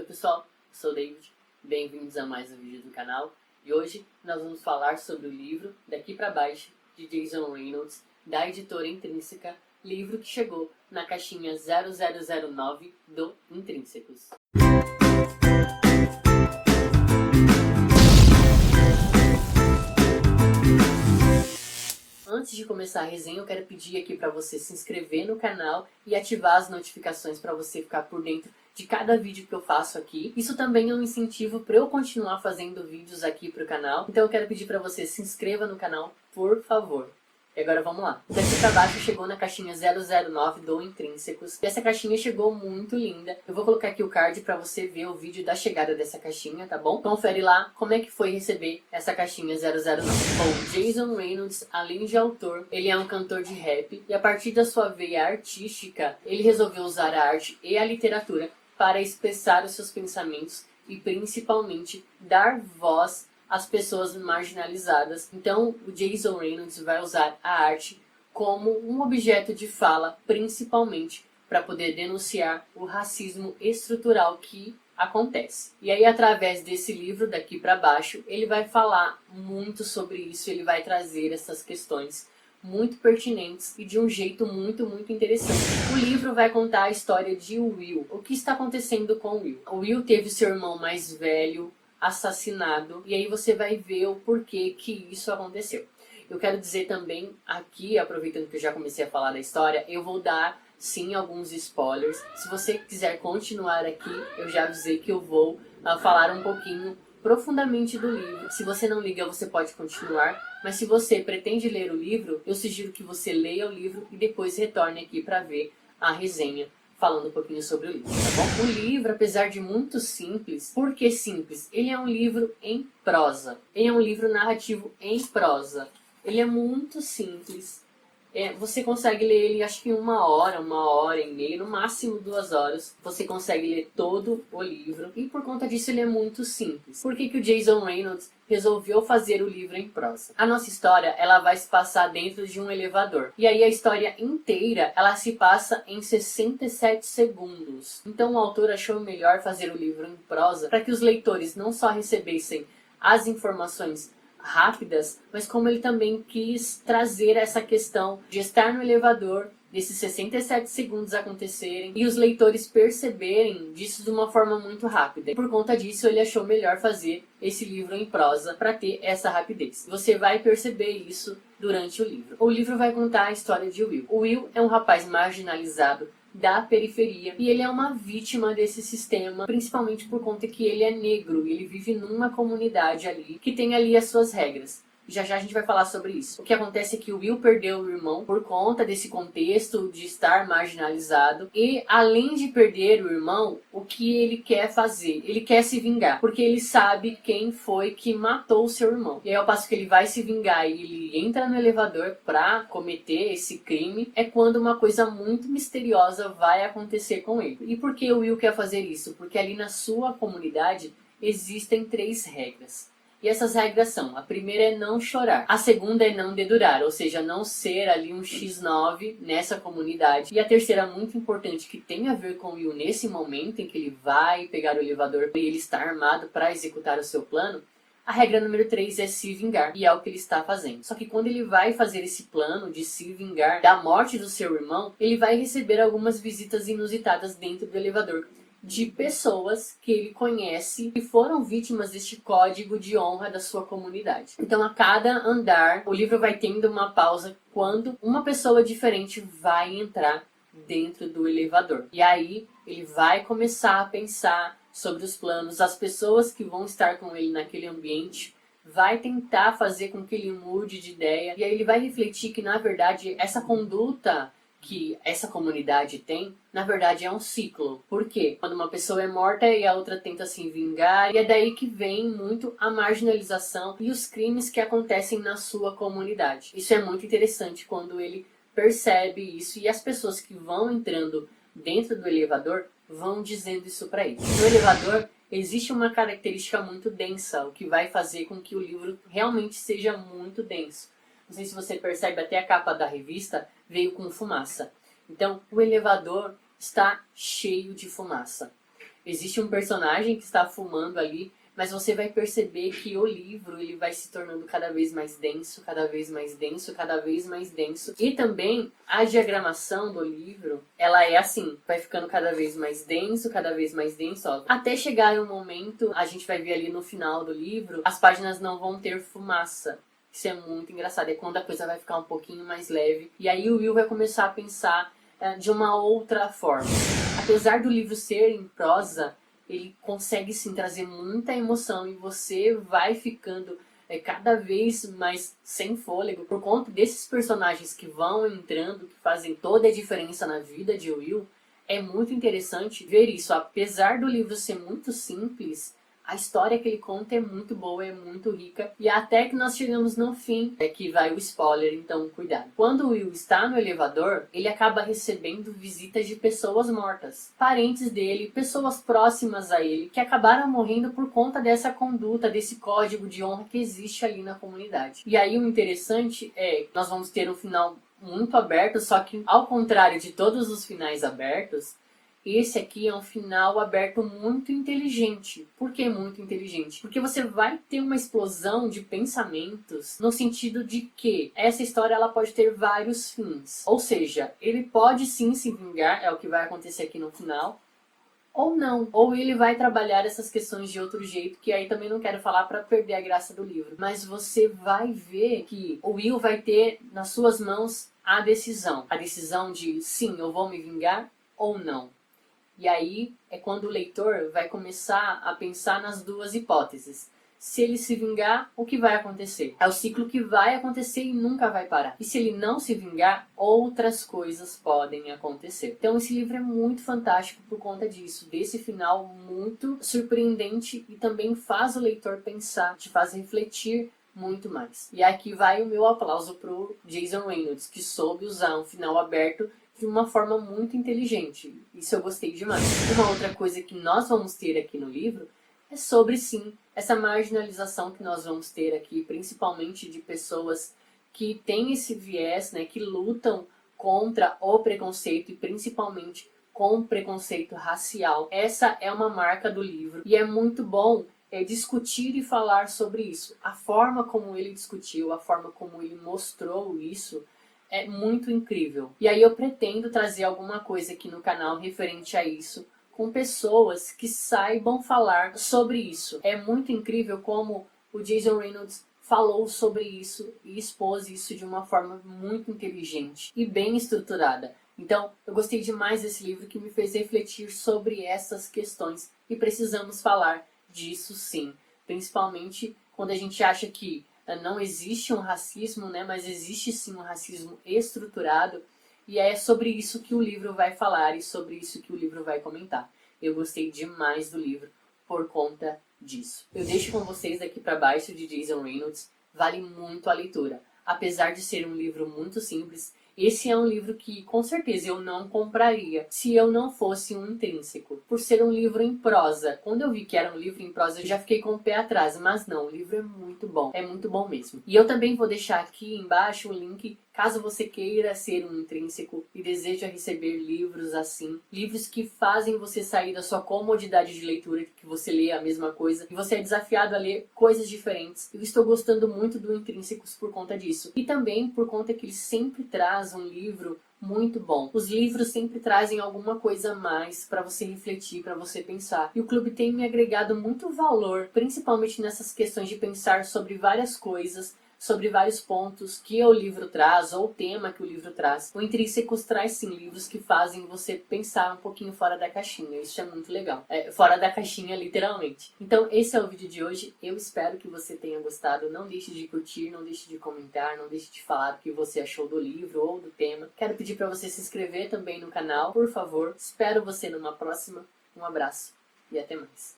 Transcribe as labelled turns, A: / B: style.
A: pessoal, sou o David, bem-vindos a mais um vídeo do canal e hoje nós vamos falar sobre o livro Daqui Pra Baixo, de Jason Reynolds, da editora Intrínseca, livro que chegou na caixinha 0009 do Intrínsecos. Antes de começar a resenha, eu quero pedir aqui para você se inscrever no canal e ativar as notificações para você ficar por dentro de cada vídeo que eu faço aqui. Isso também é um incentivo para eu continuar fazendo vídeos aqui para o canal. Então eu quero pedir para você se inscreva no canal, por favor. E agora vamos lá. Daqui pra baixo chegou na caixinha 009 do Intrínsecos. E essa caixinha chegou muito linda. Eu vou colocar aqui o card pra você ver o vídeo da chegada dessa caixinha, tá bom? Confere lá como é que foi receber essa caixinha 009. Bom, Jason Reynolds, além de autor, ele é um cantor de rap. E a partir da sua veia artística, ele resolveu usar a arte e a literatura para expressar os seus pensamentos e principalmente dar voz as pessoas marginalizadas. Então, o Jason Reynolds vai usar a arte como um objeto de fala, principalmente para poder denunciar o racismo estrutural que acontece. E aí, através desse livro, Daqui Pra Baixo, ele vai falar muito sobre isso, ele vai trazer essas questões muito pertinentes e de um jeito muito interessante. O livro vai contar a história de Will. O que está acontecendo com o Will? O Will teve seu irmão mais velho assassinado, e aí você vai ver o porquê que isso aconteceu. Eu quero dizer também aqui, aproveitando que eu já comecei a falar da história, eu vou dar sim alguns spoilers. Se você quiser continuar aqui, eu já avisei que eu vou falar um pouquinho profundamente do livro. Se você não liga, você pode continuar, mas se você pretende ler o livro, eu sugiro que você leia o livro e depois retorne aqui para ver a resenha falando um pouquinho sobre o livro, tá bom? O livro, apesar de muito simples, por que simples? Ele é um livro em prosa. Ele é um livro narrativo em prosa. Ele é muito simples. Você consegue ler ele, acho que em uma hora e meia, no máximo 2 horas. Você consegue ler todo o livro. E por conta disso ele é muito simples. Por que o Jason Reynolds resolveu fazer o livro em prosa? A nossa história, ela vai se passar dentro de um elevador. E aí a história inteira, ela se passa em 67 segundos. Então o autor achou melhor fazer o livro em prosa para que os leitores não só recebessem as informações rápidas, mas como ele também quis trazer essa questão de estar no elevador, desses 67 segundos acontecerem e os leitores perceberem disso de uma forma muito rápida. E por conta disso, ele achou melhor fazer esse livro em prosa para ter essa rapidez. Você vai perceber isso durante o livro. O livro vai contar a história de Will. O Will é um rapaz marginalizado da periferia e ele é uma vítima desse sistema, principalmente por conta que ele é negro e ele vive numa comunidade ali que tem ali as suas regras. Já a gente vai falar sobre isso. O que acontece é que o Will perdeu o irmão por conta desse contexto de estar marginalizado. E além de perder o irmão, o que ele quer fazer? Ele quer se vingar, porque ele sabe quem foi que matou o seu irmão. E aí ao passo que ele vai se vingar e ele entra no elevador pra cometer esse crime, é quando uma coisa muito misteriosa vai acontecer com ele. E por que o Will quer fazer isso? Porque ali na sua comunidade existem 3 regras. E essas regras são: a primeira é não chorar, a segunda é não dedurar, ou seja, não ser ali um X9 nessa comunidade. E a terceira, muito importante, que tem a ver com o Will nesse momento em que ele vai pegar o elevador e ele está armado para executar o seu plano, a regra número 3 é se vingar, e é o que ele está fazendo. Só que quando ele vai fazer esse plano de se vingar da morte do seu irmão, ele vai receber algumas visitas inusitadas dentro do elevador de pessoas que ele conhece que foram vítimas deste código de honra da sua comunidade. Então, a cada andar, o livro vai tendo uma pausa quando uma pessoa diferente vai entrar dentro do elevador. E aí, ele vai começar a pensar sobre os planos, as pessoas que vão estar com ele naquele ambiente, vai tentar fazer com que ele mude de ideia, e aí ele vai refletir que, na verdade, essa conduta que essa comunidade tem, na verdade é um ciclo. Por quê? Quando uma pessoa é morta e a outra tenta se vingar, e é daí que vem muito a marginalização e os crimes que acontecem na sua comunidade. Isso é muito interessante quando ele percebe isso e as pessoas que vão entrando dentro do elevador vão dizendo isso para ele. No elevador existe uma característica muito densa, o que vai fazer com que o livro realmente seja muito denso. Não sei se você percebe, até a capa da revista veio com fumaça. Então, o elevador está cheio de fumaça. existe um personagem que está fumando ali, mas você vai perceber que o livro ele vai se tornando cada vez mais denso, cada vez mais denso, cada vez mais denso. E também a diagramação do livro, ela é assim, vai ficando cada vez mais denso, ó, até chegar em um momento, a gente vai ver ali no final do livro, as páginas não vão ter fumaça. Isso é muito engraçado, é quando a coisa vai ficar um pouquinho mais leve. E aí o Will vai começar a pensar de uma outra forma. Apesar do livro ser em prosa, ele consegue sim trazer muita emoção e você vai ficando cada vez mais sem fôlego por conta desses personagens que vão entrando, que fazem toda a diferença na vida de Will. É muito interessante ver isso. Apesar do livro ser muito simples, a história que ele conta é muito boa, é muito rica. E até que nós chegamos no fim, é que vai o spoiler, então cuidado. Quando o Will está no elevador, ele acaba recebendo visitas de pessoas mortas. Parentes dele, pessoas próximas a ele, que acabaram morrendo por conta dessa conduta, desse código de honra que existe ali na comunidade. E aí o interessante é que nós vamos ter um final muito aberto, só que ao contrário de todos os finais abertos, esse aqui é um final aberto muito inteligente. Por que muito inteligente? Porque você vai ter uma explosão de pensamentos no sentido de que essa história ela pode ter vários fins. Ou seja, ele pode sim se vingar, é o que vai acontecer aqui no final, ou não. Ou ele vai trabalhar essas questões de outro jeito, que aí também não quero falar para perder a graça do livro. Mas você vai ver que o Will vai ter nas suas mãos a decisão. A decisão de sim, eu vou me vingar ou não. E aí é quando o leitor vai começar a pensar nas duas hipóteses. Se ele se vingar, o que vai acontecer? É o ciclo que vai acontecer e nunca vai parar. E se ele não se vingar, outras coisas podem acontecer. Então esse livro é muito fantástico por conta disso, desse final muito surpreendente e também faz o leitor pensar, te faz refletir muito mais. E aqui vai o meu aplauso pro Jason Reynolds, que soube usar um final aberto de uma forma muito inteligente. Isso eu gostei demais. Uma outra coisa que nós vamos ter aqui no livro é sobre, sim, essa marginalização que nós vamos ter aqui, principalmente de pessoas que têm esse viés, né, que lutam contra o preconceito e principalmente com o preconceito racial. Essa é uma marca do livro e é muito bom discutir e falar sobre isso. A forma como ele discutiu, a forma como ele mostrou isso, é muito incrível. E aí eu pretendo trazer alguma coisa aqui no canal referente a isso, com pessoas que saibam falar sobre isso. É muito incrível como o Jason Reynolds falou sobre isso e expôs isso de uma forma muito inteligente e bem estruturada. Então, eu gostei demais desse livro que me fez refletir sobre essas questões e precisamos falar disso sim. Principalmente quando a gente acha que não existe um racismo, né? Mas existe sim um racismo estruturado e é sobre isso que o livro vai falar e sobre isso que o livro vai comentar. Eu gostei demais do livro por conta disso. Eu deixo com vocês daqui para baixo de Jason Reynolds. Vale muito a leitura. Apesar de ser um livro muito simples, esse é um livro que com certeza eu não compraria se eu não fosse um intrínseco. Por ser um livro em prosa. Quando eu vi que era um livro em prosa, eu já fiquei com o pé atrás. Mas não, o livro é muito bom. É muito bom mesmo. E eu também vou deixar aqui embaixo o link, caso você queira ser um intrínseco e deseja receber livros assim. Livros que fazem você sair da sua comodidade de leitura, que você lê a mesma coisa. E você é desafiado a ler coisas diferentes. Eu estou gostando muito do Intrínsecos por conta disso. E também por conta que ele sempre traz um livro muito bom. Os livros sempre trazem alguma coisa a mais para você refletir, para você pensar. E o clube tem me agregado muito valor, principalmente nessas questões de pensar sobre várias coisas, sobre vários pontos que o livro traz, ou o tema que o livro traz. O Intrínsecos traz sim livros que fazem você pensar um pouquinho fora da caixinha. Isso é muito legal. Fora da caixinha, literalmente. Então, esse é o vídeo de hoje. Eu espero que você tenha gostado. Não deixe de curtir, não deixe de comentar, não deixe de falar o que você achou do livro ou do tema. Quero pedir para você se inscrever também no canal, por favor. Espero você numa próxima. Um abraço e até mais.